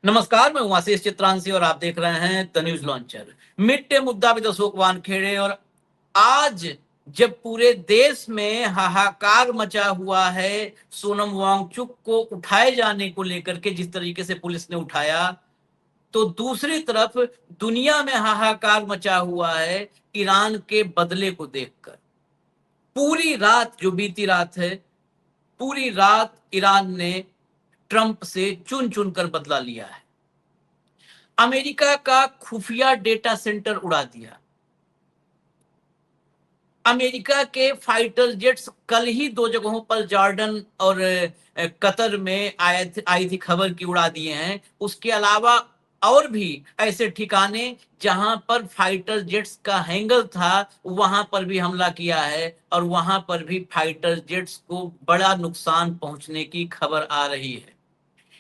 नमस्कार, मैं हूं आशीष चित्रांशी और आप देख रहे हैं द न्यूज लॉन्चर। मिड मुद्दा विद अशोक वानखेड़े। और आज जब पूरे देश में हाहाकार मचा हुआ है सोनम वांगचुक को उठाए जाने को लेकर के, जिस तरीके से पुलिस ने उठाया, तो दूसरी तरफ दुनिया में हाहाकार मचा हुआ है ईरान के बदले को देखकर। पूरी रात जो बीती रात है, पूरी रात ईरान ने ट्रंप से चुन चुन कर बदला लिया है। अमेरिका का खुफिया डेटा सेंटर उड़ा दिया। अमेरिका के फाइटर जेट्स कल ही दो जगहों पर, जॉर्डन और कतर में आई थी खबर की, उड़ा दिए हैं। उसके अलावा और भी ऐसे ठिकाने जहां पर फाइटर जेट्स का हैंगर था, वहां पर भी हमला किया है और वहां पर भी फाइटर जेट्स को बड़ा नुकसान पहुंचने की खबर आ रही है।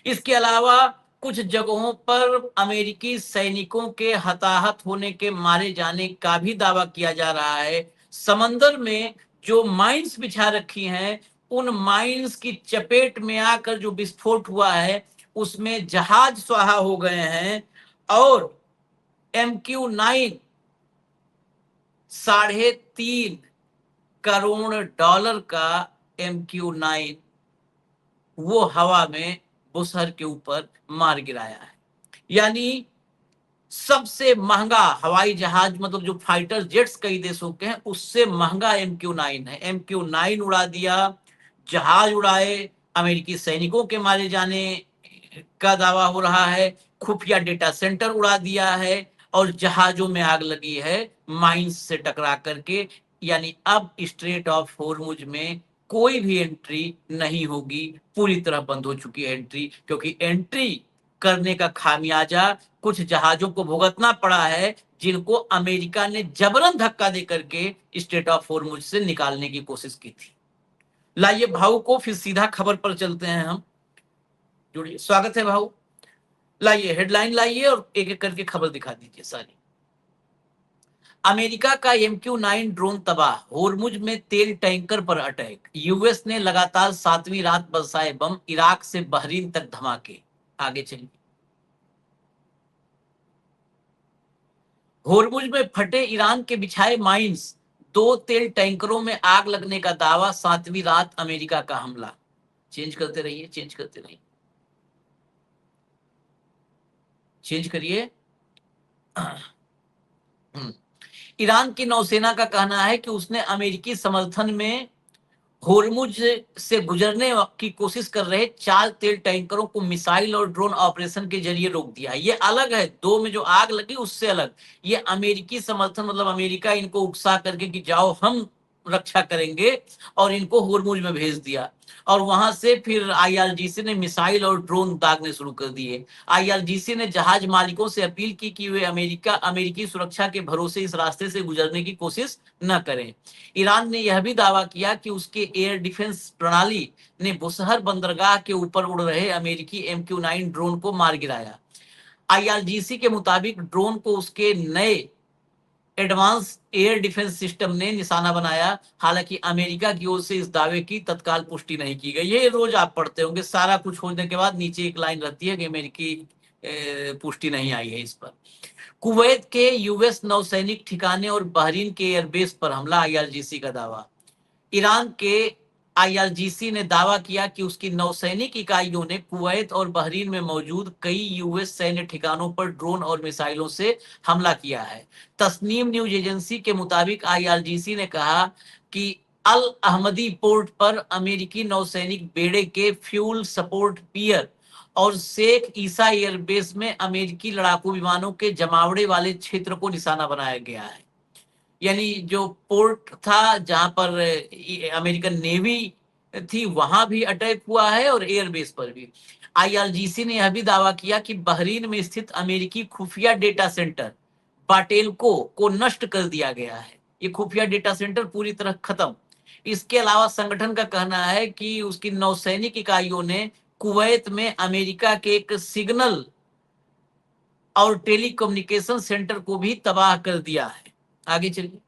इसके अलावा कुछ जगहों पर अमेरिकी सैनिकों के हताहत होने के, मारे जाने का भी दावा किया जा रहा है। समंदर में जो माइंस बिछा रखी हैं, उन माइंस की चपेट में आकर जो विस्फोट हुआ है, उसमें जहाज स्वाहा हो गए हैं। और MQ-9 $3.5 करोड़ का MQ-9 वो हवा में बुशहर के ऊपर मार गिराया है। यानी सबसे महंगा हवाई जहाज, मतलब जो फाइटर जेट्स कई देशों के हैं, उससे महंगा MQ-9 है। MQ-9 उड़ा दिया, जहाज उड़ाए, अमेरिकी सैनिकों के मारे जाने का दावा हो रहा है, खुफिया डेटा सेंटर उड़ा दिया है और जहाजों में आग लगी है माइंस से टकरा करके। यानी अब स्ट्रेट ऑफ होर्मुज में कोई भी एंट्री नहीं होगी, पूरी तरह बंद हो चुकी है एंट्री, क्योंकि एंट्री करने का खामियाजा कुछ जहाजों को भुगतना पड़ा है, जिनको अमेरिका ने जबरन धक्का देकर के स्ट्रेट ऑफ होर्मुज से निकालने की कोशिश की थी। लाइए भाऊ को फिर सीधा खबर पर चलते हैं हम। जुड़िए, स्वागत है भाऊ। लाइए हेडलाइन लाइए और एक एक करके खबर दिखा दीजिए सारी। अमेरिका का MQ-9 ड्रोन तबाह, होर्मुज में तेल टैंकर पर अटैक, यूएस ने लगातार 7वीं रात बरसाए बम, इराक से बहरीन तक धमाके। आगे चलिए। होर्मुज में फटे ईरान के बिछाए माइंस, 2 तेल टैंकरों में आग लगने का दावा, 7वीं रात अमेरिका का हमला। चेंज करते रहिए, चेंज करते रहिए, चेंज करिए। ईरान की नौसेना का कहना है कि उसने अमेरिकी समर्थन में होर्मुज से गुजरने की कोशिश कर रहे 4 तेल टैंकरों को मिसाइल और ड्रोन ऑपरेशन के जरिए रोक दिया। ये अलग है, दो में जो आग लगी उससे अलग। ये अमेरिकी समर्थन, मतलब अमेरिका इनको उकसा करके कि जाओ हम रक्षा करेंगे, और इनको होर्मुज में भेज दिया। और वहां से फिर IRGC ने मिसाइल और ड्रोन दागने शुरू कर दिए। IRGC ने जहाज मालिकों से अपील की कि वे अमेरिकी सुरक्षा के भरोसे इस रास्ते से गुजरने की कोशिश न करें। ईरान ने यह भी दावा किया कि उसके एयर डिफेंस प्रणाली ने बुशहर बंदरगाह के ऊपर उड़ रहे अमेरिकी MQ-9 ड्रोन को मार गिराया। IRGC के मुताबिक ड्रोन को उसके नए एडवांस एयर डिफेंस सिस्टम ने निशाना बनाया। हालांकि अमेरिका की ओर से इस दावे की तत्काल पुष्टि नहीं की गई। ये रोज आप पढ़ते होंगे, सारा कुछ होने के बाद नीचे एक लाइन रहती है कि अमेरिकी पुष्टि नहीं आई है इस पर। कुवैत के यूएस नौसैनिक ठिकाने और बहरीन के एयरबेस पर हमला, IRGC का दावा। ईरान के IRGC ने दावा किया कि उसकी नौसैनिक इकाइयों ने कुवैत और बहरीन में मौजूद कई यूएस सैन्य ठिकानों पर ड्रोन और मिसाइलों से हमला किया है। तस्नीम न्यूज एजेंसी के मुताबिक IRGC ने कहा कि अल अहमदी पोर्ट पर अमेरिकी नौसैनिक बेड़े के फ्यूल सपोर्ट पियर और शेख ईसा एयरबेस में अमेरिकी लड़ाकू विमानों के जमावड़े वाले क्षेत्र को निशाना बनाया गया है। यानी जो पोर्ट था जहां पर अमेरिकन नेवी थी, वहां भी अटैक हुआ है और एयरबेस पर भी। IRGC ने यह भी दावा किया कि बहरीन में स्थित अमेरिकी खुफिया डेटा सेंटर बाटेल्को को नष्ट कर दिया गया है। ये खुफिया डेटा सेंटर पूरी तरह खत्म। इसके अलावा संगठन का कहना है कि उसकी नौसैनिक इकाइयों ने कुवैत में अमेरिका के एक सिग्नल और टेलीकम्युनिकेशन सेंटर को भी तबाह कर दिया है। आगे चलिए।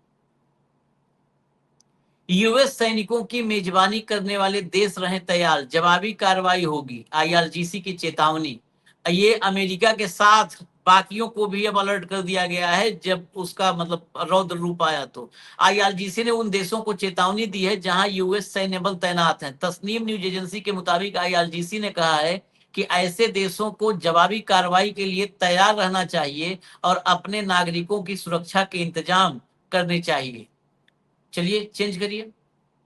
यूएस सैनिकों की मेजबानी करने वाले देश रहें तैयार, जवाबी कार्रवाई होगी, IRGC की चेतावनी। ये अमेरिका के साथ बाकियों को भी अब अलर्ट कर दिया गया है जब उसका मतलब रौद्र रूप आया। तो आईआरजीसी ने उन देशों को चेतावनी दी है जहां यूएस सैन्य बल तैनात हैं। तस्नीम न्यूज एजेंसी के मुताबिक आईआरजीसी ने कहा है कि ऐसे देशों को जवाबी कार्रवाई के लिए तैयार रहना चाहिए और अपने नागरिकों की सुरक्षा के इंतजाम करने चाहिए। चलिए चेंज करिए।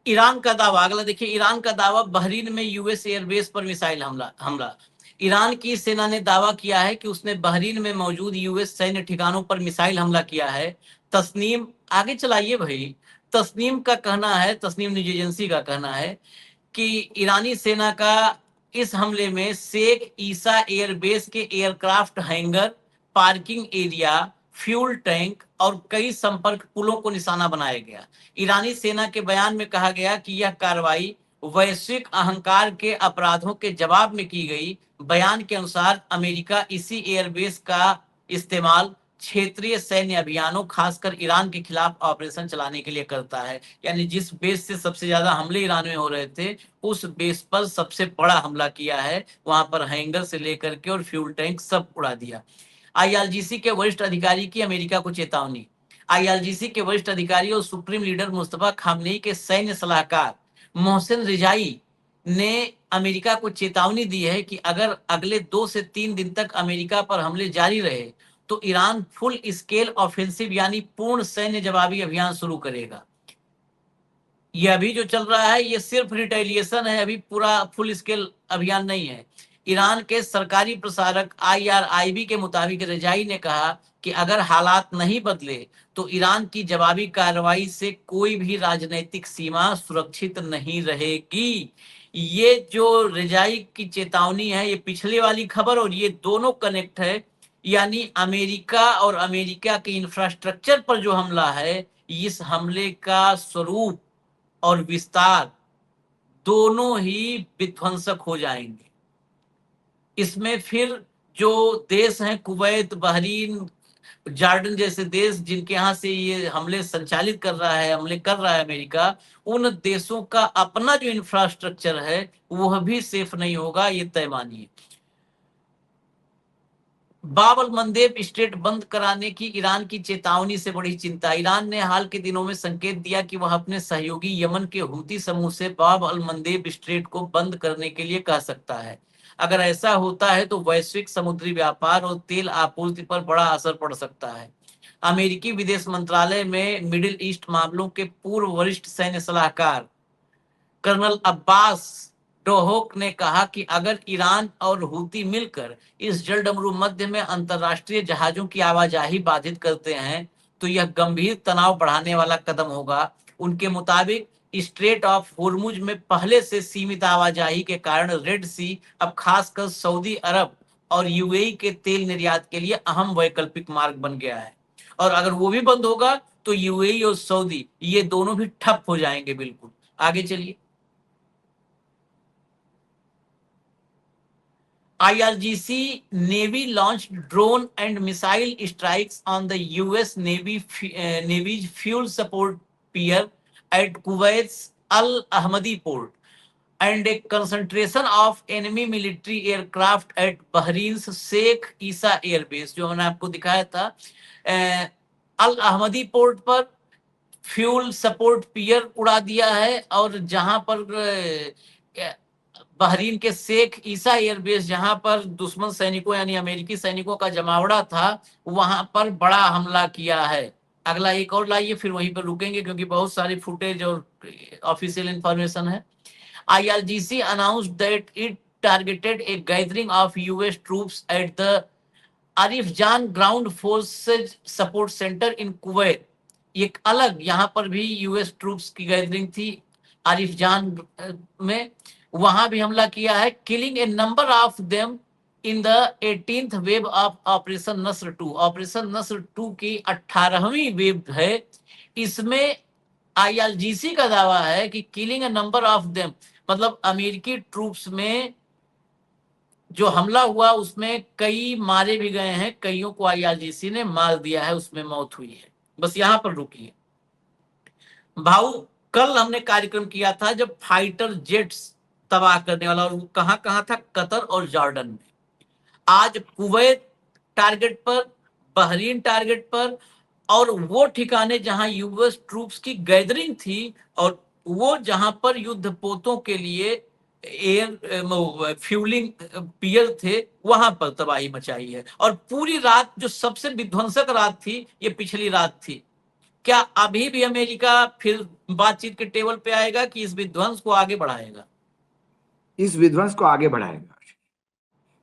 ईरान का दावा, अगला देखिए, ईरान का दावा, बहरीन में यूएस एयरबेस पर मिसाइल हमला हमला ईरान की सेना ने दावा किया है कि उसने बहरीन में मौजूद यूएस सैन्य ठिकानों पर मिसाइल हमला किया है। तस्नीम, आगे चलाइए भाई। तस्नीम का कहना है, तस्नीम न्यूज एजेंसी का कहना है कि ईरानी सेना का इस हमले में शेख ईसा एयरबेस के aircraft hanger, parking area, fuel tank और कई संपर्क पुलों को निशाना बनाया गया। ईरानी सेना के बयान में कहा गया कि यह कार्रवाई वैश्विक अहंकार के अपराधों के जवाब में की गई। बयान के अनुसार अमेरिका इसी एयरबेस का इस्तेमाल क्षेत्रीय सैन्य अभियानों, खासकर ईरान के खिलाफ ऑपरेशन चलाने के लिए करता है। यानी जिस बेस से सबसे ज्यादा हमले ईरान में हो रहे थे, उस बेस पर सबसे बड़ा हमला किया है। वहां पर हैंगर से लेकर के और फ्यूल टैंक सब उड़ा दिया। आईआरजीसी के वरिष्ठ अधिकारी की अमेरिका को चेतावनी। आईआरजीसी के वरिष्ठ अधिकारी और सुप्रीम लीडर मुस्तफा खामनेई के सैन्य सलाहकार मोहसिन रिजाई ने अमेरिका को चेतावनी दी है कि अगर अगले 2 से 3 दिन तक अमेरिका पर हमले जारी रहे तो ईरान फुल स्केल ऑफेंसिव यानी पूर्ण सैन्य जवाबी अभियान शुरू करेगा। ये अभी जो चल रहा है ये सिर्फ रिटेलिएशन है, अभी पूरा फुल स्केल अभियान नहीं है। ईरान के सरकारी प्रसारक आईआरआईबी के मुताबिक रिजाई ने कहा कि अगर हालात नहीं बदले तो ईरान की जवाबी कार्रवाई से कोई भी राजनीतिक सीमा सुरक्षित नहीं रहेगी। ये जो रिजाई की चेतावनी है, ये पिछले वाली खबर और ये दोनों कनेक्ट है। यानी अमेरिका और अमेरिका के इंफ्रास्ट्रक्चर पर जो हमला है, इस हमले का स्वरूप और विस्तार दोनों ही विध्वंसक हो जाएंगे। इसमें फिर जो देश हैं, कुवैत, बहरीन, जॉर्डन जैसे देश जिनके यहाँ से ये हमले संचालित कर रहा है, हमले कर रहा है अमेरिका, उन देशों का अपना जो इंफ्रास्ट्रक्चर है वह भी सेफ नहीं होगा, ये तय मानिए। बाब अल मंदेब स्ट्रेट बंद कराने की ईरान की चेतावनी से बड़ी चिंता। ईरान ने हाल के दिनों में संकेत दिया कि वह अपने सहयोगी यमन के हूती समूह से बाब अल मंदेब स्ट्रेट को बंद करने के लिए कह सकता है। अगर ऐसा होता है तो वैश्विक समुद्री व्यापार और तेल आपूर्ति पर बड़ा असर पड़ सकता है। अमेरिकी विदेश मंत्रालय में मिडिल ईस्ट मामलों के पूर्व वरिष्ठ सैन्य सलाहकार कर्नल अब्बास डोहोक ने कहा कि अगर ईरान और हूती मिलकर इस जलडमरू मध्य में अंतरराष्ट्रीय जहाजों की आवाजाही बाधित करते हैं तो यह गंभीर तनाव बढ़ाने वाला कदम होगा। उनके मुताबिक स्ट्रेट ऑफ होर्मुज में पहले से सीमित आवाजाही के कारण रेड सी अब खासकर सऊदी अरब और यूएई के तेल निर्यात के लिए अहम वैकल्पिक मार्ग बन गया है। और अगर वो भी बंद होगा तो यूएई और सऊदी ये दोनों भी ठप हो जाएंगे बिल्कुल। आगे चलिए। IRGC Navy launched drone and missile strikes on the US Navy's fuel support pier at Kuwait's Al Ahmadi port and a concentration of enemy military aircraft at Bahrain's Sheikh Issa airbase, जो मैंने आपको दिखाया था। अल Ahmadi port पर fuel support पियर उड़ा दिया है और जहां पर बहरीन के शेख ईसा एयरबेस, जहां पर दुश्मन सैनिकों यानी अमेरिकी सैनिकों का जमावड़ा था, वहां पर बड़ा हमला किया है। अगला एक और लाइए, फिर वहीं पर रुकेंगे क्योंकि बहुत सारी फुटेज और ऑफिशियल इंफॉर्मेशन है। IRGC announced that it targeted a gathering of US troops at the Arifjan ground forces support centre in Kuwait. एक अलग यहाँ पर भी यूएस ट्रूप्स की गैदरिंग थी आरिफ जान में, वहां भी हमला किया है। Killing a number of them in the 18th wave of operation Nasr 2। Operation Nasr 2 की 18वीं वेव है। इसमें आईआरजीसी का दावा है कि killing a number of them मतलब अमेरिकी ट्रूप्स में जो हमला हुआ उसमें कई मारे भी गए हैं, कईयों को आईआरजीसी ने मार दिया है, उसमें मौत हुई है। बस यहां पर रुकिए भाऊ। कल हमने कार्यक्रम किया था जब फाइटर जेट्स तबाह करने वाला, और वो कहां कहां था, कतर और जॉर्डन में। आज कुवैत टारगेट पर, बहरीन टारगेट पर, और वो ठिकाने जहां यूएस ट्रूप्स की गैदरिंग थी और वो जहां पर युद्ध पोतों के लिए एयर फ्यूलिंग पियर थे, वहां पर तबाही मचाई है। और पूरी रात जो सबसे विध्वंसक रात थी, ये पिछली रात थी। क्या अभी भी अमेरिका फिर बातचीत के टेबल पे आएगा कि इस विध्वंस को आगे बढ़ाएगा? इस विध्वंस को आगे बढ़ाएगा,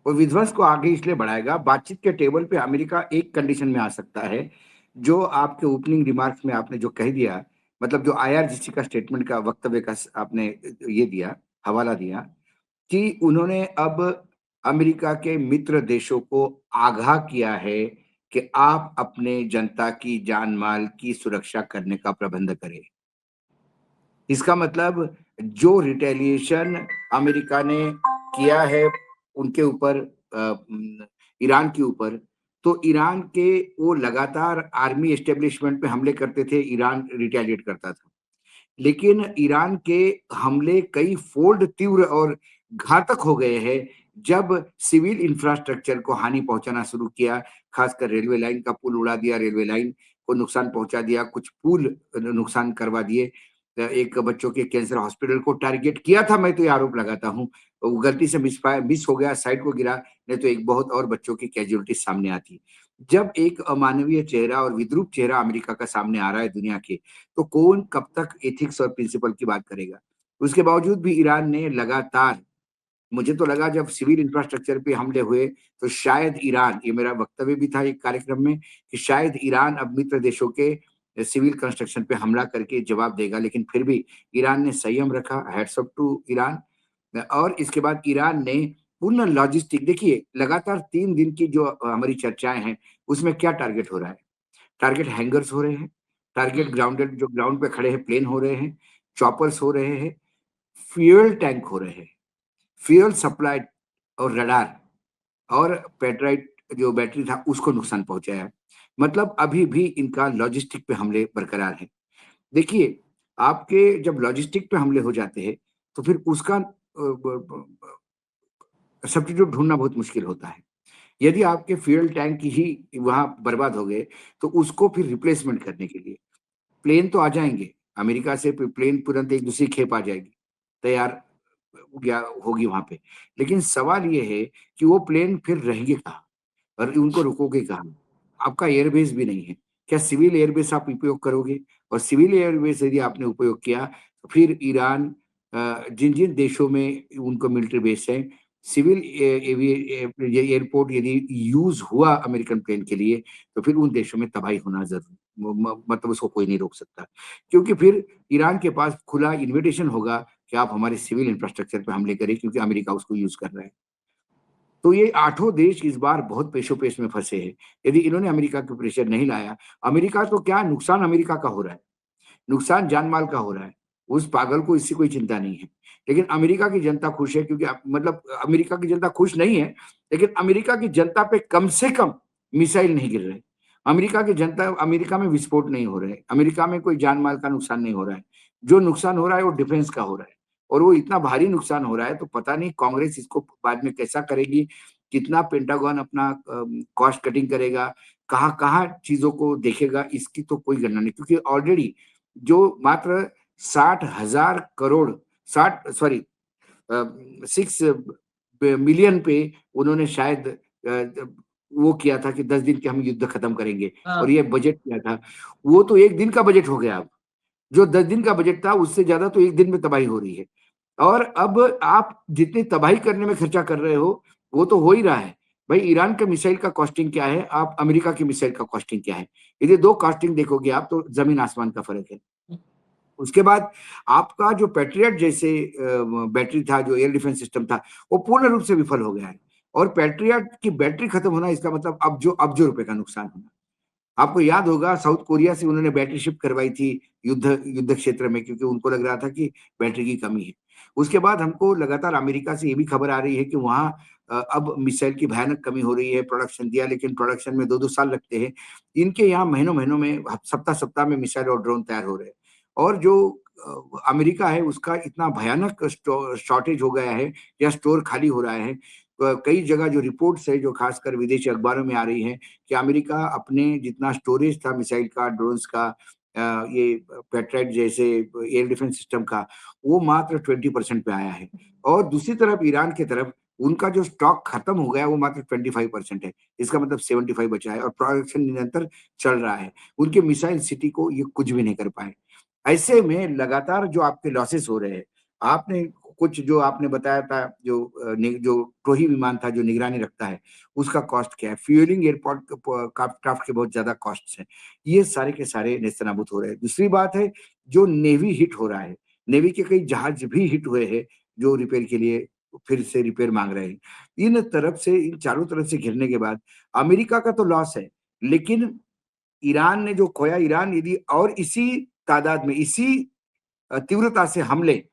और विध्वंस को आगे इसलिए बढ़ाएगा, बातचीत के टेबल पे अमेरिका एक कंडीशन में आ सकता है, जो आपके ओपनिंग रिमार्क्स में आपने जो कह दिया, मतलब जो आईआरजीसी का स्टेटमेंट का वक्तव्य का आपने ये दिया, हवाला दिया, कि उन्होंने अब अमेरिका के मित्र देशों को आगाह किया है कि आप अपने जनता की जान माल की सुरक्षा करने का प्रबंध करें। इसका मतलब जो रिटेलिएशन अमेरिका ने किया है उनके ऊपर, ईरान के ऊपर, तो ईरान के वो लगातार आर्मी एस्टेब्लिशमेंट पे हमले करते थे, ईरान रिटेलिएट करता था। लेकिन ईरान के हमले कई फोल्ड तीव्र और घातक हो गए हैं जब सिविल इंफ्रास्ट्रक्चर को हानि पहुंचाना शुरू किया, खासकर रेलवे लाइन का पुल उड़ा दिया, रेलवे लाइन को नुकसान पहुंचा दिया, कुछ पुल नुकसान करवा दिए, एक बच्चों के कैंसर हॉस्पिटल को टारगेट किया था, मैं तो ये आरोप लगाता हूँ, वो गलती से मिस हो गया, साइड को गिरा, नहीं तो एक बहुत और बच्चों की कैजुअलिटी सामने आती। जब एक अमानवीय चेहरा और विद्रूप चेहरा अमेरिका का सामने आ रहा है दुनिया के, तो कौन कब तक एथिक्स और प्रिंसिपल की बात करेगा? उसके बावजूद भी ईरान ने लगातार, मुझे तो लगा जब सिविल इंफ्रास्ट्रक्चर पे हमले हुए तो शायद ईरान, ये मेरा वक्तव्य भी था एक कार्यक्रम में, कि शायद ईरान अब मित्र देशों के सिविल कंस्ट्रक्शन पे हमला करके जवाब देगा, लेकिन फिर भी ईरान ने संयम रखा, हैट्स ऑफ टू ईरान। और इसके बाद ईरान ने पूर्ण लॉजिस्टिक, देखिए लगातार 3 दिन की जो हमारी चर्चाएं हैं, उसमें क्या टारगेट हो रहा है? टारगेट हैंगर्स हो रहे हैं, टारगेट ग्राउंडेड जो ग्राउंड पे खड़े हैं प्लेन हो रहे हैं, चॉपर्स हो रहे हैं, फ्यूल टैंक हो रहे हैं, फ्यूल सप्लाई और रडार और पेट्राइट जो बैटरी था उसको नुकसान पहुंचाया। मतलब अभी भी इनका लॉजिस्टिक पे हमले बरकरार है। देखिए, आपके जब लॉजिस्टिक पे हमले हो जाते हैं तो फिर उसका सब्स्टिट्यूट ढूंढना बहुत मुश्किल होता है। यदि आपके फ्यूल टैंक ही वहां बर्बाद हो गए तो उसको फिर रिप्लेसमेंट करने के लिए प्लेन तो आ जाएंगे, अमेरिका से प्लेन तुरंत एक दूसरी खेप आ जाएगी, तैयार या होगी वहां पे। लेकिन सवाल ये है कि वो प्लेन फिर रहेंगे कहाँ और उनको रुकोगे कहाँ? आपका एयरबेस भी नहीं है। क्या सिविल एयरबेस आप उपयोग करोगे? और सिविल एयरबेस यदि आपने उपयोग किया तो फिर ईरान, जिन जिन देशों में उनको मिलिट्री बेस है, सिविल एयरपोर्ट यदि यूज हुआ अमेरिकन प्लेन के लिए तो फिर उन देशों में तबाही होना जरूर, मतलब उसको कोई नहीं रोक सकता, क्योंकि फिर ईरान के पास खुला इन्विटेशन होगा कि आप हमारे सिविल इंफ्रास्ट्रक्चर पे हमले करें, क्योंकि अमेरिका उसको यूज कर रहा है। तो ये 8 देश इस बार बहुत पेशोपेश में फंसे हैं। यदि इन्होंने अमेरिका के प्रेशर नहीं लाया, अमेरिका तो क्या नुकसान अमेरिका का हो रहा है, नुकसान जान-माल का हो रहा है। उस पागल को इससे कोई चिंता नहीं है। लेकिन अमेरिका की जनता खुश है, क्योंकि मतलब अमेरिका की जनता खुश नहीं है, लेकिन अमेरिका की जनता पे कम से कम मिसाइल नहीं गिर रहे। अमेरिका की जनता, अमेरिका में विस्फोट नहीं हो रहे, अमेरिका में कोई जान-माल का नुकसान नहीं हो रहा है। जो नुकसान हो रहा है वो डिफेंस का हो रहा है, और वो इतना भारी नुकसान हो रहा है तो पता नहीं कांग्रेस इसको बाद में कैसा करेगी, कितना पेंटागन अपना कॉस्ट कटिंग करेगा, कहाँ-कहाँ चीज़ों को देखेगा, इसकी तो कोई गणना नहीं, क्योंकि ऑलरेडी जो मात्र 60,000 करोड़, 60 सॉरी 6 मिलियन पे उन्होंने शायद वो किया था कि 10 दिन के हम युद्ध खत्म करेंगे, और ये बजट किया था, वो तो 1 दिन का बजट हो गया अब। जो 10 दिन का बजट था उससे ज्यादा तो 1 दिन में तबाही हो रही है। और अब आप जितनी तबाही करने में खर्चा कर रहे हो तो हो ही रहा है। भाई ईरान के मिसाइल का कॉस्टिंग क्या है, आप अमेरिका की मिसाइल का कॉस्टिंग क्या है? यदि 2 कॉस्टिंग देखोगे आप तो जमीन आसमान का फर्क है। उसके बाद आपका जो पैट्रियट जैसे बैटरी था, जो एयर डिफेंस सिस्टम था, वो पूर्ण रूप से विफल हो गया है। और पैट्रियट की बैटरी खत्म होना, इसका मतलब अबजों रुपए का नुकसान होना। आपको याद होगा साउथ कोरिया से उन्होंने बैटरी शिप करवाई थी युद्ध क्षेत्र में, क्योंकि उनको लग रहा था कि बैटरी की कमी है। उसके बाद हमको लगातार अमेरिका से ये भी खबर आ रही है कि वहां अब मिसाइल की भयानक कमी हो रही है। प्रोडक्शन दिया, लेकिन प्रोडक्शन में 2-2 साल लगते हैं। इनके यहाँ महीनों महीनों में, सप्ताह सप्ताह में मिसाइल और ड्रोन तैयार हो रहे हैं। और जो अमेरिका है उसका इतना भयानक शॉर्टेज हो गया है या स्टोर खाली हो रहा है कई जगह जो रिपोर्ट्स है जो खासकर विदेशी अखबारों में आ रही है कि अमेरिका अपने जितना स्टोरेज था मिसाइल का, ड्रोन्स का, ये पेट्राइट जैसे एयर डिफेंस सिस्टम का, वो मात्र 20% पे आया है। और दूसरी तरफ ईरान की तरफ उनका जो स्टॉक खत्म हो गया वो मात्र 25% है। इसका मतलब 75 बचा है और प्रोडक्शन निरंतर चल रहा है। उनके मिसाइल सिटी को ये कुछ भी नहीं कर पाए। ऐसे में लगातार जो आपके लॉसेस हो रहे हैं, आपने कुछ जो आपने बताया था जो टोही विमान था जो निगरानी रखता है, उसका कॉस्ट क्या है? फ्यूलिंग एयरपोर्ट क्राफ्ट के बहुत ज्यादा कॉस्ट है। ये सारे के सारे नेस्तनाबूत हो रहे हैं। दूसरी बात है जो नेवी हिट हो रहा है, नेवी के कई जहाज भी हिट हुए हैं जो रिपेयर के लिए फिर से रिपेयर मांग रहे हैं। इन तरफ से इन चारों तरफ से घिरने के बाद अमेरिका का तो लॉस है, लेकिन ईरान ने जो खोया, ईरान यदि और इसी तादाद में इसी तीव्रता से हमले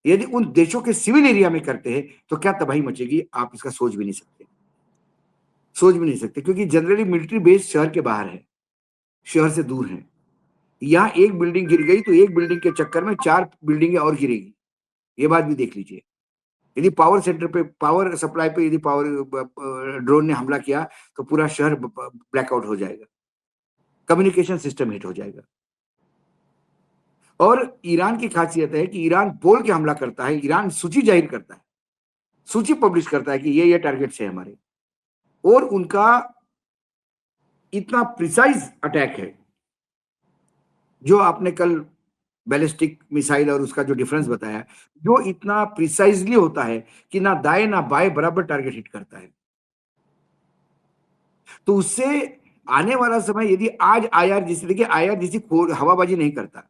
यदि उन देशों के सिविल एरिया में करते हैं तो क्या तबाही मचेगी, आप इसका सोच भी नहीं सकते, सोच भी नहीं सकते। क्योंकि जनरली मिलिट्री बेस शहर के बाहर है, शहर से दूर है। यहाँ एक बिल्डिंग गिर गई तो एक बिल्डिंग के चक्कर में 4 बिल्डिंगें और गिरेगी। ये बात भी देख लीजिए। यदि पावर सेंटर पे, पावर सप्लाई पे यदि ड्रोन ने हमला किया तो पूरा शहर ब्लैकआउट हो जाएगा, कम्युनिकेशन सिस्टम हिट हो जाएगा। और ईरान की खासियत है कि ईरान बोल के हमला करता है, ईरान सूची जाहिर करता है, सूची पब्लिश करता है कि ये टारगेट्स है हमारे, और उनका इतना प्रिसाइज अटैक है। जो आपने कल बैलिस्टिक मिसाइल और उसका जो डिफरेंस बताया, जो इतना प्रिसाइजली होता है कि ना दाएं ना बाएं बराबर टारगेट हिट करता है। तो उससे आने वाला समय यदि आज आईआरजीसी, देखिए आईआरजीसी हवाबाजी नहीं करता।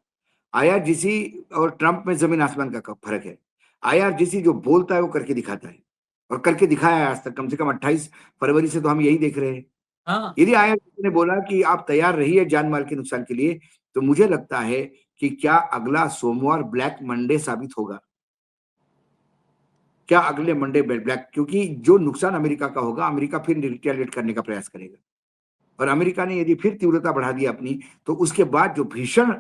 आईआरजीसी और ट्रंप में जमीन आसमान का फर्क है। आईआरजीसी जो बोलता है वो करके दिखाता है, और करके दिखाया है आज तक। कम से कम 28 फरवरी से तो हम यही देख रहे हैं। हाँ, यदि आईआरजीसी ने बोला कि आप तैयार रहिए जान माल के नुकसान के लिए, तो मुझे लगता है कि क्या अगला सोमवार ब्लैक मंडे साबित होगा? क्या अगले मंडे ब्लैक, क्योंकि जो नुकसान अमेरिका का होगा, अमेरिका फिर रिटेलिएट करने का प्रयास करेगा। और अमेरिका ने यदि फिर तीव्रता बढ़ा दी अपनी, तो उसके बाद जो भीषण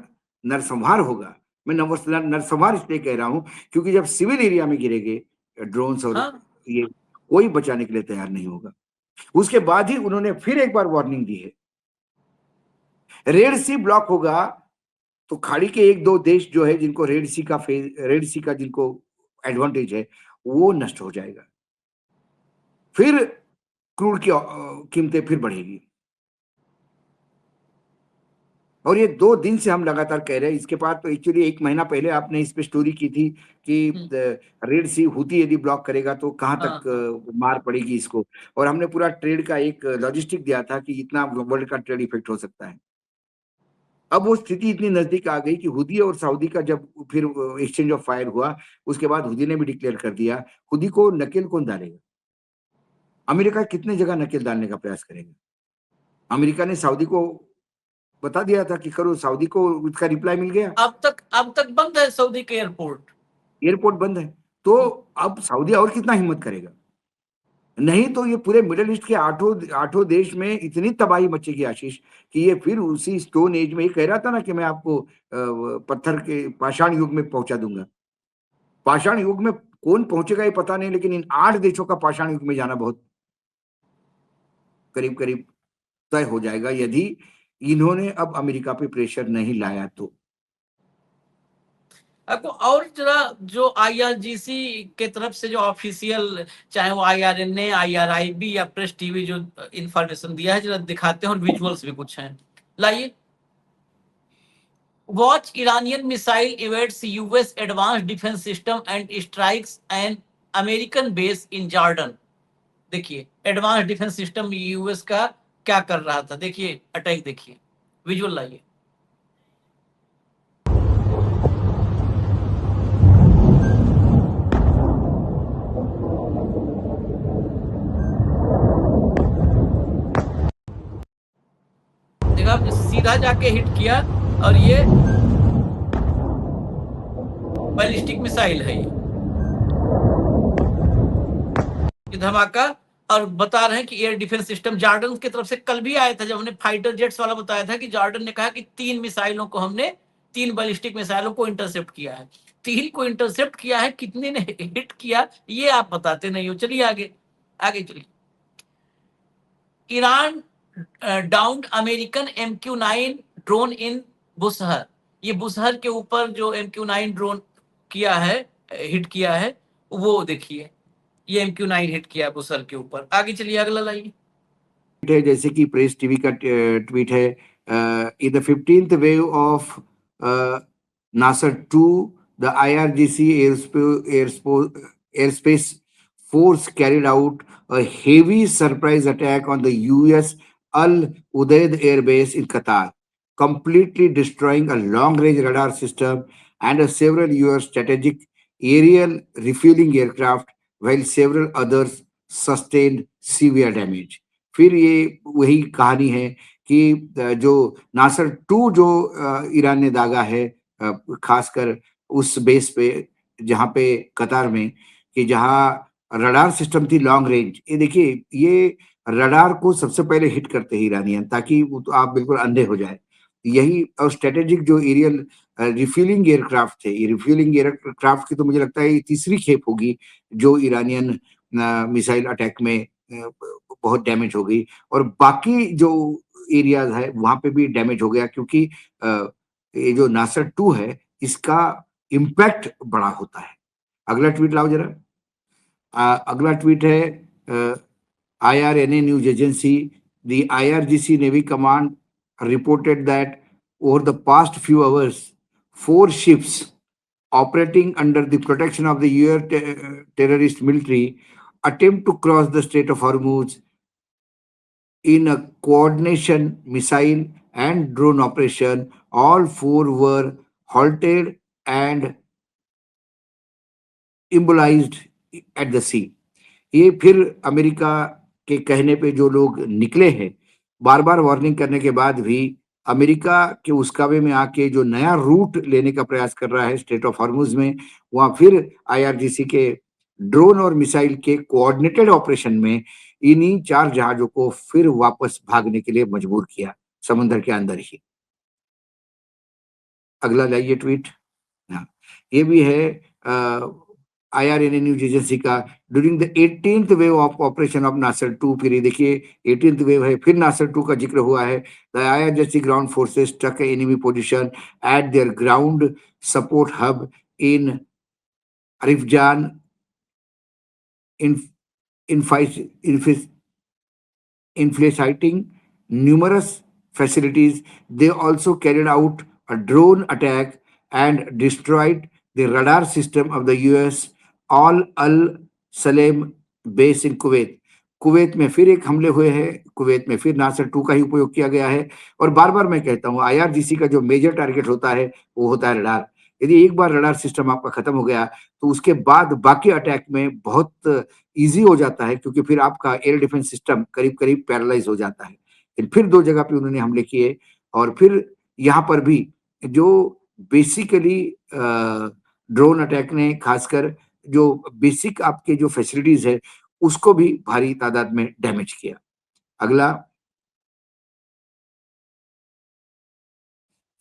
नरसंहार होगा, मैं नरसंहार इसलिए कह रहा हूं क्योंकि जब सिविल एरिया में गिरेंगे ड्रोन्स और हाँ, ये, कोई बचाने के लिए तैयार नहीं होगा। उसके बाद ही उन्होंने फिर एक बार वार्निंग दी है, रेड सी ब्लॉक होगा तो खाड़ी के 1-2 देश जो है जिनको रेड सी का जिनको एडवांटेज है, वो नष्ट हो जाएगा। फिर क्रूड की कीमतें फिर बढ़ेगी। और ये 2 दिन से हम लगातार कह रहे हैं। इसके बाद तो एक्चुअली 1 महीना पहले आपने इस पे स्टोरी की थी कि रेड सी हूती यदि ब्लॉक करेगा तो कहाँ तक मार पड़ेगी इसको, और हमने पूरा ट्रेड का एक लॉजिस्टिक दिया था कि इतना वर्ल्ड का ट्रेड इफेक्ट हो सकता है। अब वो स्थिति इतनी नजदीक आ गई कि हुदी और सऊदी का जब फिर एक्सचेंज ऑफ फायर हुआ, उसके बाद हुदी ने भी डिक्लेयर कर दिया। हुदी को नकेल कौन डालेगा? अमेरिका कितने जगह नकेल डालने का प्रयास करेगा? अमेरिका ने सऊदी को बता दिया था कि करो, सऊदी को उसका रिप्लाई मिल गया। अब तक बंद है सऊदी के एयरपोर्ट। एयरपोर्ट बंद है, तो अब सऊदी और कितना हिम्मत करेगा? नहीं तो ये पूरे मिडिल ईस्ट के आठों देश में इतनी तबाही मचेगी आशीष, कि ये फिर उसी स्टोन एज में, ये कह रहा था ना कि मैं आपको पत्थर के पाषाण युग में पहुंचा दूंगा। पाषाण युग में कौन पहुंचेगा ये पता नहीं, लेकिन इन 8 देशों का पाषाण युग में जाना बहुत करीब करीब तय हो जाएगा यदि इन्होंने अब अमेरिका पे प्रेशर नहीं लाया तो। आपको और जरा जो आईआरजीसी के तरफ से जो ऑफिशियल, चाहे वो आईआरएनए, आईआरआईबी या प्रेस टीवी जो इंफॉर्मेशन दिया है, जरा दिखाते हैं, और विजुअल्स भी कुछ हैं, लाइए। Watch Iranian missile evades US advance defence system and strikes an American base in Jordan. देखिए एडवांस डिफेंस सिस्टम यूएस का क्या कर रहा था, देखिए अटैक, देखिए विजुअल लाइए। देखा आपने, सीधा जाके हिट किया, और ये बैलिस्टिक मिसाइल है ये धमाका। और बता रहे हैं कि एयर डिफेंस सिस्टम जॉर्डन की तरफ से कल भी आया था, जब हमने फाइटर जेट्स वाला बताया था कि जॉर्डन ने कहा कि 3 मिसाइलों को हमने, 3 बैलिस्टिक मिसाइलों को इंटरसेप्ट किया है। 3 को इंटरसेप्ट किया है, कितने ने हिट किया ये आप बताते नहीं हो। चलिए आगे। आगे चलिए। Iran down American MQ-9 drone in Bushehr. ये बुसहर के ऊपर जो MQ-9 ड्रोन किया है, हिट किया है, वो देखिए, ये MQ-9 हिट किया बुसहर के ऊपर। आगे चलिए, अगला लाइए। है जैसे कि प्रेस टीवी का ट्वीट है, in the 15th wave of Nasser 2 the IRGC airspace force carried out a heavy surprise attack on the US Al Udeid air base in Qatar, completely destroying a long-range radar system and several US strategic aerial refueling aircraft, while several others sustained severe damage. फिर ये वही कहानी है कि जो नासर 2 जो Iran ने दागा है, खासकर उस बेस पे जहाँ पे कतार में, कि जहाँ रडार सिस्टम थी लॉन्ग रेंज। ये देखिए, ये रडार को सबसे पहले हिट करते हैं ईरानियन, ताकि आप बिल्कुल अंधे हो जाए। यही, और स्ट्रेटेजिक जो एरियल रिफ्यूलिंग एयरक्राफ्ट थे, ये रिफ्यूलिंग एयरक्राफ्ट की तो मुझे लगता है ये तीसरी खेप होगी जो ईरानियन मिसाइल अटैक में बहुत डैमेज हो गई, और बाकी जो एरियाज है वहां पे भी डैमेज हो गया, क्योंकि ये जो नासर 2 है इसका इम्पैक्ट बड़ा होता है। अगला ट्वीट लाओ जरा। अगला ट्वीट है IRNA news agency, the IRGC navy command reported that over the past few hours, 4 ships operating under the protection of the US terrorist military attempt to cross the Strait of Hormuz in a coordination missile and drone operation. All 4 were halted and immobilized at the sea. ये फिर America के कहने पे जो लोग निकले हैं, बार बार warning करने के बाद भी अमेरिका के उसकावे में आके जो नया रूट लेने का प्रयास कर रहा है स्ट्रेट ऑफ हॉर्मुज में, वहां फिर IRGC के ड्रोन और मिसाइल के कोऑर्डिनेटेड ऑपरेशन में इन्हीं 4 जहाजों को फिर वापस भागने के लिए मजबूर किया, समुद्र के अंदर ही। अगला लाइए ट्वीट। हाँ, ये भी है IRNA न्यूज एजेंसी का, during the 18th wave of operation of नासर 2। फिर ये देखिए 18th वेव है, फिर नासर 2 का जिक्र हुआ है। The IRGC ground forces struck enemy position at their ground support hub in Arifjan infiltrating numerous facilities. They also carried out a drone attack and destroyed the radar system of the US Al Salem base in Kuwait. Kuwait में फिर एक हमले हुए हैं, Kuwait में फिर नासर 2 का ही उपयोग किया गया है। और बार बार मैं कहता हूँ, IRGC का जो मेजर टारगेट होता है वो होता है रडार। यदि एक बार रडार सिस्टम आपका खत्म हो गया तो उसके बाद बाकी अटैक में बहुत इजी हो जाता है, क्योंकि फिर आपका एयर डिफेंस सिस्टम करीब करीब पैरालाइज हो जाता है। फिर 2 जगह पे उन्होंने हमले किए, और फिर यहाँ पर भी जो बेसिकली ड्रोन अटैक ने खासकर जो बेसिक आपके जो फैसिलिटीज है उसको भी भारी तादाद में डैमेज किया। अगला,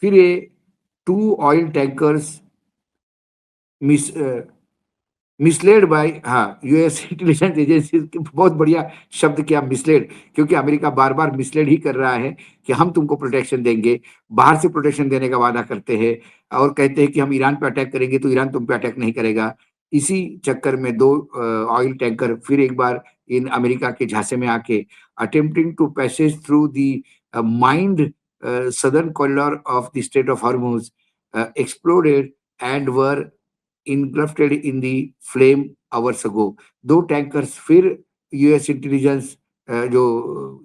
फिर ये 2 ऑयल टैंकर्स मिसलेड बाय, हाँ, US इंटेलिजेंस एजेंसी। बहुत बढ़िया शब्द किया, मिसलेड, क्योंकि अमेरिका बार बार मिसलेड ही कर रहा है कि हम तुमको प्रोटेक्शन देंगे, बाहर से प्रोटेक्शन देने का वादा करते हैं और कहते हैं कि हम ईरान पे अटैक करेंगे तो ईरान तुम पे अटैक नहीं करेगा। इसी चक्कर में 2 ऑयल टैंकर फिर एक बार इन अमेरिका के झांसे में आके attempting to passage through the mined southern corridor of the Strait of Hormuz exploded and were engulfed in the flame hours ago. 2 tankers फिर US इंटेलिजेंस जो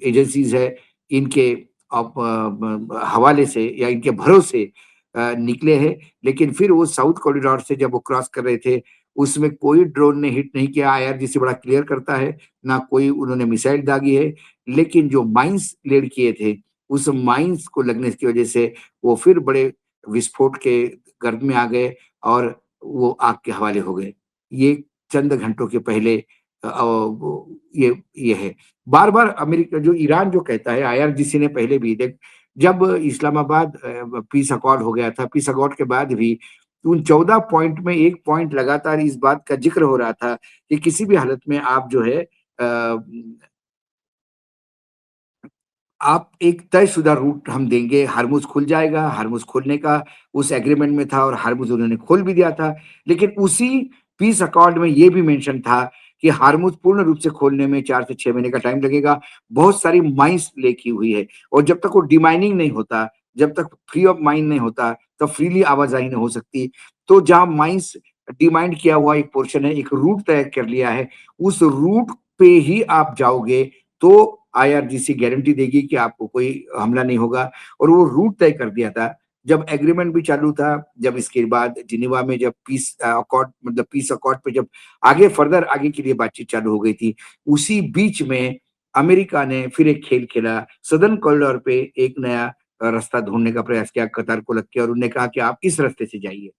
एजेंसीज है इनके हवाले से या इनके भरोसे निकले हैं, लेकिन फिर वो साउथ कॉरिडोर से जब वो क्रॉस कर रहे थे उसमें कोई ड्रोन ने हिट नहीं किया। IRGC बड़ा क्लियर करता है, ना कोई उन्होंने मिसाइल दागी है, लेकिन जो माइंस लेड किए थे उस माइंस को लगने की वजह से वो फिर बड़े विस्फोट के गर्भ में आ गए और वो आग के हवाले हो गए। ये चंद घंटों के पहले ये है। बार बार अमेरिका जो ईरान जो कहता है, IRGC ने पहले भी जब इस्लामाबाद पीस अकॉर्ड हो गया था, पीस अकॉर्ड के बाद भी उन 14 पॉइंट में एक पॉइंट लगातार इस बात का जिक्र हो रहा था कि किसी भी हालत में आप जो है आप एक तयशुदा रूट हम देंगे, हरमुज़ खुल जाएगा, हरमुज़ खोलने का उस एग्रीमेंट में था और हरमुज़ उन्होंने खोल भी दिया था। लेकिन उसी पीस अकॉर्ड में ये भी मेंशन था कि हरमुज़ पूर्ण रूप से खोलने में 4 से 6 महीने का टाइम लगेगा। बहुत सारी माइन्स लेक की हुई है और जब तक वो डिमाइनिंग नहीं होता, जब तक फ्री ऑफ माइन नहीं होता, तब फ्रीली आवाजाही नहीं हो सकती। तो जहाँ माइन्स डिमाइंड किया हुआ एक पोर्शन है, एक रूट तय कर लिया है, उस रूट पे ही आप जाओगे तो आईआरजीसी गारंटी देगी कि आपको कोई हमला नहीं होगा और वो रूट तय कर दिया था। जब एग्रीमेंट भी चालू था, जब इसके बाद जिनेवा में जब पीस अकॉर्ड पे जब आगे के लिए बातचीत चालू हो गई थी, उसी बीच में अमेरिका ने फिर एक खेल खेला। सदर्न कॉरिडोर पे एक नया रास्ता ढूँढने का प्रयास किया कतार को लग के और उन्होंने कहा कि आप इस रास्ते से जाइए,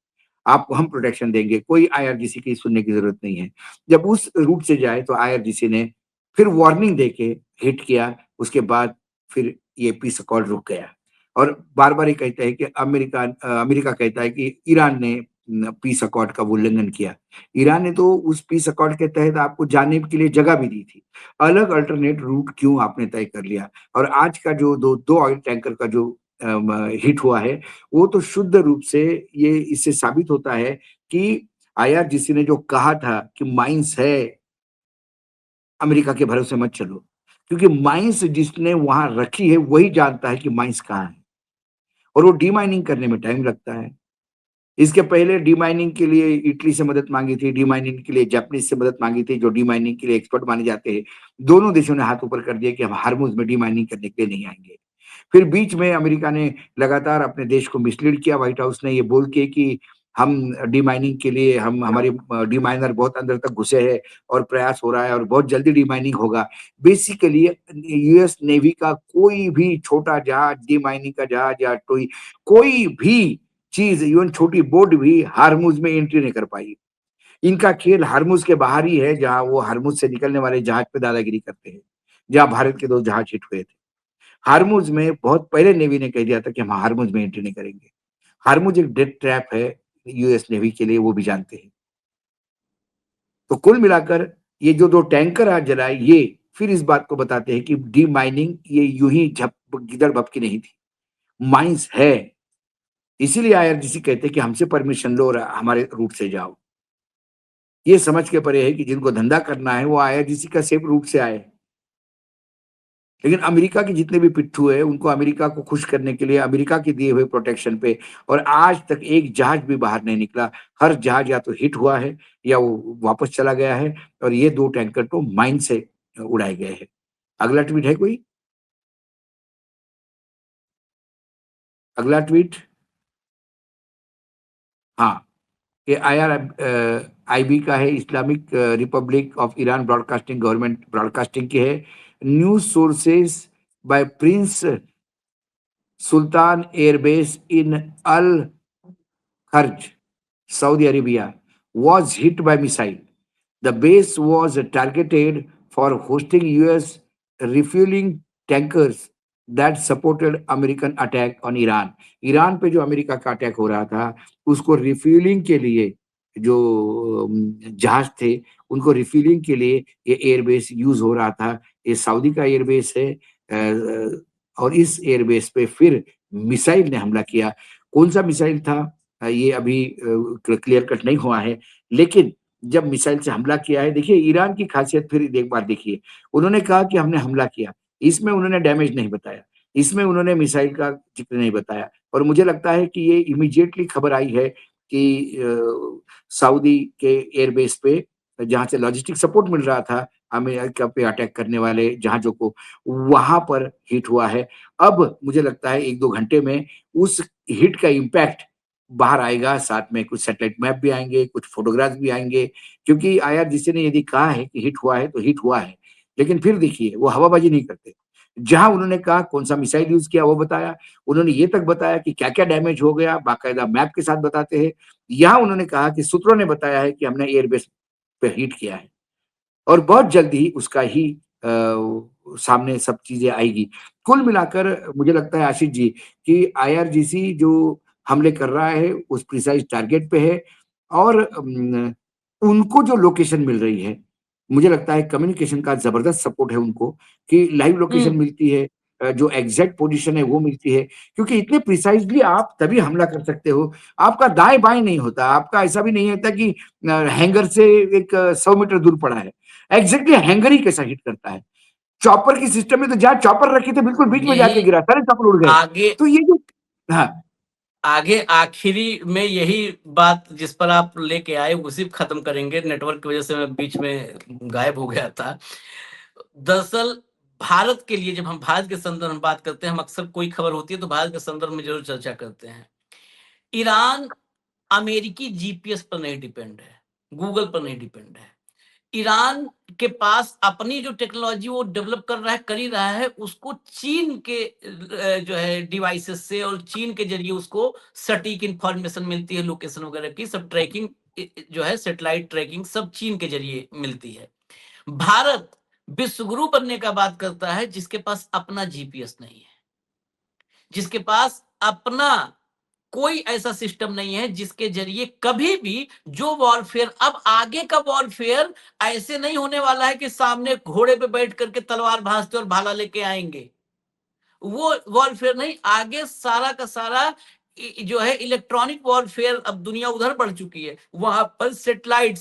आपको हम प्रोटेक्शन देंगे, कोई आईआरजीसी की सुनने की ज़रूरत नहीं है। जब उस रूट से जाए तो आईआरजीसी ने फिर वार्निंग देके हिट किया, उसके बाद फिर ये पीस अकॉर्ड रुक गया और बार-बार ये कहता है कि अमेरिका कहता है कि ईरान ने पीस अकॉर्ड का उल्लंघन किया। ईरान ने तो उस पीस अकॉर्ड के तहत आपको जाने के लिए जगह भी दी थी। अलग अल्टरनेट रूट क्यों आपने तय कर लिया? और आज का जो दो ऑयल टैंकर का जो हिट हुआ है, वो तो शुद्ध रूप से ये इससे साबित होता है कि आईआरजीसी ने जो कहा था कि माइन्स है, अमेरिका के भरोसे मत चलो। क्योंकि माइन्स जिसने वहाँ रखी है, वही जानता है कि माइन्स कहाँ है और वो डीमाइनिंग करने में टाइम लगता है। इसके पहले डीमाइनिंग के लिए इटली से मदद माँगी थी, डीमाइनिंग के लिए जापानीज़ से मदद माँगी थी, जो डीमाइनिंग के लिए एक्सपर्ट माने जाते हैं। दोनों देशों ने हाथ ऊपर कर दिया कि हम हॉर्मुज़ में डीमाइनिंग करने के लिए नहीं आएँगे। फिर बीच में अमेरिका ने लगातार अपने देश को मिसलीड किया, व्हाइट हाउस ने ये बोल के कि हम डीमाइनिंग के लिए हम हमारे डीमाइनर बहुत अंदर तक घुसे हैं और प्रयास हो रहा है और बहुत जल्दी डीमाइनिंग होगा। बेसिकली यूएस नेवी का कोई भी छोटा जहाज, डीमाइनिंग का जहाज या कोई भी चीज़ इवन छोटी बोट भी हॉर्मुज़ में एंट्री नहीं कर पाई। इनका खेल हॉर्मुज़ के बाहर ही है, जहाँ वो हॉर्मुज़ से निकलने वाले जहाज पे दादागिरी करते हैं, जहाँ भारत के 2 जहाज हिट हुए थे। हार्मुज़ में बहुत पहले नेवी ने कह दिया था कि हम हार्मुज़ में एंट्री नहीं करेंगे। हार्मुज़ एक डेथ ट्रैप है यूएस नेवी के लिए, वो भी जानते हैं। तो कुल मिलाकर ये जो 2 टैंकर आज जलाए, ये फिर इस बात को बताते हैं कि डीमाइनिंग ये यूँ ही गिदड़-भपकी नहीं थी, माइन्स है। इसीलिए आईआरजीसी कहते हैं कि हमसे परमिशन लो और हमारे रूट से जाओ। ये समझ के परे है कि जिनको धंधा करना है, वो आईआरजीसी का सेफ रूट से आए। लेकिन अमेरिका के जितने भी पिट्ठू हैं, उनको अमेरिका को खुश करने के लिए अमेरिका के दिए हुए प्रोटेक्शन पे और आज तक एक जहाज भी बाहर नहीं निकला। हर जहाज या तो हिट हुआ है या वो वापस चला गया है और ये 2 टैंकर तो माइन से उड़ाए गए हैं। अगला ट्वीट है कोई? अगला ट्वीट हाँ, ये आईबी का है, Islamic Republic of Iran Broadcasting government broadcasting की है। News sources by Prince Sultan airbase in Al Kharj, Saudi Arabia, was hit by missile. The base was targeted for hosting US refueling tankers that supported American attack on Iran. Iran पे जो America का attack हो रहा था, उसको refuelling के लिए जो जहाज थे, उनको रिफ्यूलिंग के लिए ये एयरबेस यूज़ हो रहा था। ये सऊदी का एयरबेस है और इस एयरबेस पे फिर मिसाइल ने हमला किया। कौन-सा मिसाइल था? ये अभी क्लियर कट नहीं हुआ है, लेकिन जब मिसाइल से हमला किया है, देखिए ईरान की खासियत फिर एक बार देखिए, उन्होंने कहा कि हमने हमला किया, इसमें उन्होंने डैमेज नहीं बताया, इसमें उन्होंने मिसाइल का ज़िक्र नहीं बताया और मुझे लगता है कि ये इमीडिएटली खबर आई है कि सऊदी के एयरबेस पे जहाँ से लॉजिस्टिक सपोर्ट मिल रहा था अमेरिका पे अटैक करने वाले जहाज़ों को, वहाँ पर हिट हुआ है। अब मुझे लगता है 1-2 घंटे में उस हिट का इम्पैक्ट बाहर आएगा, साथ में कुछ सैटेलाइट मैप भी आएँगे, कुछ फ़ोटोग्राफ्स भी आएँगे, क्योंकि आईआरजीसी ने यदि कहा है कि हिट हुआ है, तो हिट हुआ है। लेकिन फिर देखिए, वो हवाबाज़ी नहीं करते। जहाँ उन्होंने कहा कौन-सा मिसाइल यूज़ किया, वो बताया। उन्होंने ये तक बताया कि क्या-क्या डैमेज हो गया, बाकायदा मैप के साथ बताते हैं। यहाँ उन्होंने कहा कि सूत्रों ने बताया है कि हमने एयरबेस पे हिट किया है और बहुत जल्द ही उसका ही सामने सब चीज़ें आएगी। कुल मिलाकर मुझे लगता है आशीष जी कि आईआरजीसी जो हमले कर रहा है उस प्रिसाइज़ टारगेट पे है और उनको जो लोकेशन मिल रही है, मुझे लगता है कम्युनिकेशन का जबरदस्त सपोर्ट है उनको कि लाइव लोकेशन मिलती है, जो एग्जैक्ट पोजीशन है वो मिलती है, क्योंकि इतने प्रिसाइजली आप तभी हमला कर सकते हो। आपका दाएं बाएं नहीं होता, आपका ऐसा भी नहीं होता कि हैंगर से एक 100 मीटर दूर पड़ा है, एग्जैक्टली हैंगर ही कैसा हिट करता है। चॉपर की सिस्टम में तो जहां चॉपर रखे थे बिल्कुल बीच में जाके यही गिरा, सारे चॉपर उड़ गए। आगे तो ये जो हाँ आगे आखिरी में यही बात जिस पर आप लेके आए उसी पे खत्म करेंगे। नेटवर्क की वजह से मैं बीच में गायब हो गया था। दरअसल भारत के लिए, जब हम भारत के संदर्भ में बात करते हैं, हम अक्सर कोई खबर होती है तो भारत के संदर्भ में जरूर चर्चा करते हैं। ईरान अमेरिकी जीपीएस पर नहीं डिपेंड है, गूगल पर नहीं डिपेंड है। ईरान के पास अपनी जो टेक्नोलॉजी वो डेवलप कर रहा है, कर ही रहा है, उसको चीन के जो है डिवाइसेस से और चीन के जरिए उसको सटीक इंफॉर्मेशन मिलती है, लोकेशन वगैरह की सब ट्रैकिंग जो है, सैटेलाइट ट्रैकिंग सब चीन के जरिए मिलती है। भारत विश्वगुरु बनने का बात करता है जिसके पास अपना जीपीएस नहीं है, जिसके पास अपना कोई ऐसा सिस्टम नहीं है जिसके जरिए कभी भी जो वॉरफेयर, अब आगे का वॉरफेयर ऐसे नहीं होने वाला है कि सामने घोड़े पे बैठ करके तलवार भांजते और भाला लेके आएंगे, वो वॉरफेयर नहीं। आगे सारा का सारा जो है इलेक्ट्रॉनिक वॉरफेयर, अब दुनिया उधर बढ़ चुकी है, वहां पर सेटेलाइट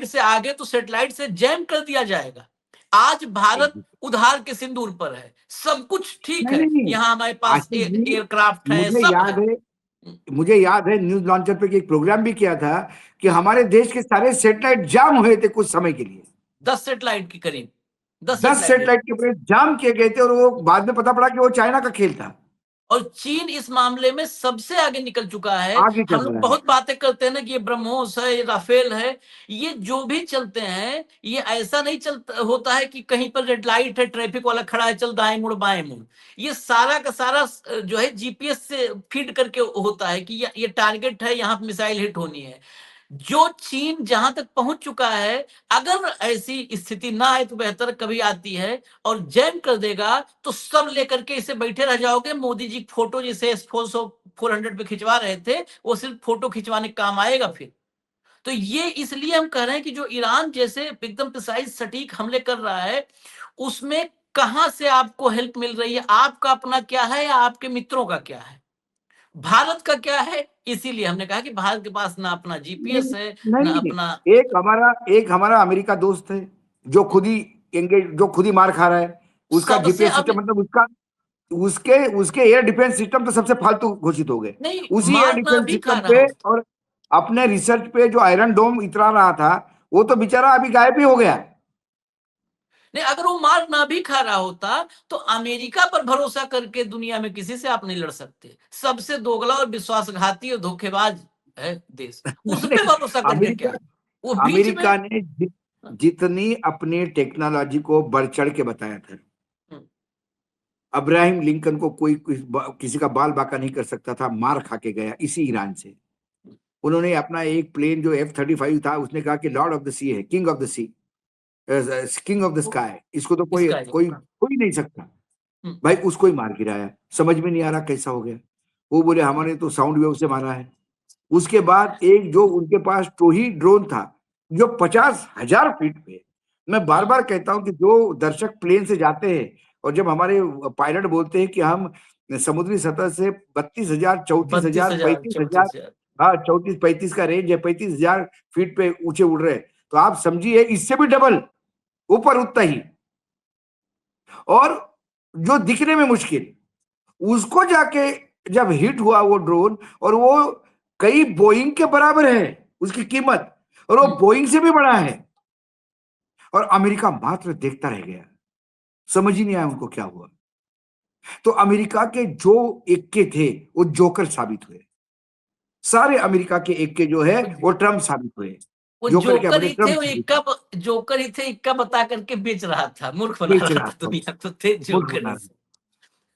से आगे तो सेटेलाइट से जैम कर दिया जाएगा। आज भारत उधार के सिंदूर पर है, सब कुछ ठीक नहीं है, नहीं नहीं, यहाँ हमारे पास आशीष जी, एयरक्राफ्ट है, मुझे सब याद है। है मुझे याद है न्यूज लॉन्चर पे एक प्रोग्राम भी किया था कि हमारे देश के सारे सेटेलाइट जाम हुए थे कुछ समय के लिए। 10 सेटेलाइट के करीब, 10 10 सेटेलाइट। सेटेलाइट के पूरे जाम किए गए थे और वो बाद में पता पड़ा कि वो चाइना का खेल था। और चीन इस मामले में सबसे आगे निकल चुका है। आगे हम चल लोग रहा है। बहुत बातें करते हैं ना कि ये ब्रह्मोस है, ये राफेल है, ये जो भी चलते हैं, ये ऐसा नहीं चलता होता है कि कहीं पर रेड लाइट है, ट्रैफिक वाला खड़ा है, चल दाएं मुड़ बाएं मुड़। ये सारा का सारा जो है जीपीएस से फीड करके होता है कि ये टारगेट है, यहाँ मिसाइल हिट होनी है। जो चीन जहां तक पहुंच चुका है, अगर ऐसी स्थिति ना आए तो बेहतर, कभी आती है और जैम कर देगा तो सब लेकर के इसे बैठे रह जाओगे। मोदी जी फोटो जिसे S400 पे खिंचवा रहे थे, वो सिर्फ फोटो खिंचवाने काम आएगा फिर। तो ये इसलिए हम कह रहे हैं कि जो ईरान जैसे एकदम प्रिसाइज सटीक हमले कर रहा है, उसमें कहां से आपको हेल्प मिल रही है, आपका अपना क्या है या आपके मित्रों का क्या है, भारत का क्या है। इसीलिए हमने कहा कि भारत के पास ना अपना नहीं जीपीएस है, ना नहीं, अपना। एक हमारा अमेरिका दोस्त है जो खुद ही जो खुद ही मार खा रहा है। उसका सबसे जीपीएस अब सिस्टम मतलब उसका उसके उसके एयर डिफेंस सिस्टम तो सबसे फालतू घोषित हो गए। नहीं, उसी एयर मार ना डिफेंस भी खा सिस्टम रहा पे हो, और अपने रिसर्च पे जो आयरन डोम इतरा रहा था, वो तो बेचारा अभी गायब ही हो गया। नहीं, अगर वो मार ना भी खा रहा होता तो अमेरिका पर भरोसा करके दुनिया में किसी से आप नहीं लड़ सकते। सबसे दोगला और विश्वासघाती और धोखेबाज है देश, उस पे नहीं, भरोसा करके अमेरिका क्या, वो बीच में। अमेरिका ने जितनी अपनी टेक्नोलॉजी को बढ़ चढ़ के बताया था, अब्राहम लिंकन को कोई किसी का बाल बाका नहीं कर सकता था, मार खा के गया इसी ईरान से। उन्होंने अपना एक प्लेन जो F-35 था, उसने कहा कि लॉर्ड ऑफ द सी है, king of the sea, king of the sky, इसको तो कोई इसका कोई कोई नहीं सकता। भाई उसको ही मार गिराया, समझ में नहीं आ रहा कैसा हो गया। वो बोले हमारे तो साउंड वेव से मारा है। उसके बाद एक जो उनके पास टोही ड्रोन था जो 50,000 फीट पे, मैं बार बार कहता हूं कि जो दर्शक प्लेन से जाते हैं और जब हमारे पायलट बोलते हैं कि हम समुद्री सतह से 32,000, 34,000, 32,000, 35,000, 34,000। हाँ 34-35 का रेंज है, 35,000 फीट पे ऊंचे उड़ रहे हैं, तो आप समझिए इससे भी डबल ऊपर उठता ही। और जो दिखने में मुश्किल, उसको जाके जब हिट हुआ वो ड्रोन, और वो कई बोइंग के बराबर है उसकी कीमत, और वो बोइंग से भी बड़ा है, और अमेरिका मात्र देखता रह गया, समझ ही नहीं आया उनको क्या हुआ। तो अमेरिका के जो इक्के थे वो जोकर साबित हुए, सारे अमेरिका के इक्के जो है वो ट्रम्प साबित हुए। वो जोकर क्या जोकर बने, ही थे, ट्रम्प वो साबित इक्का, जोकर ही थे, इक्का बता करके बेच रहा था, मूर्ख बना बेच रहा रहा था था, दुनिया को, थे मुल्क जोकर बना ही।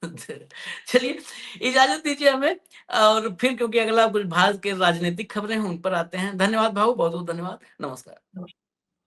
रहा। चलिए, इजाजत दीजिए हमें, और फिर क्योंकि अगला कुछ भारत के राजनीतिक खबरें हैं उन पर आते हैं। धन्यवाद भाऊ, बहुत बहुत धन्यवाद, नमस्कार।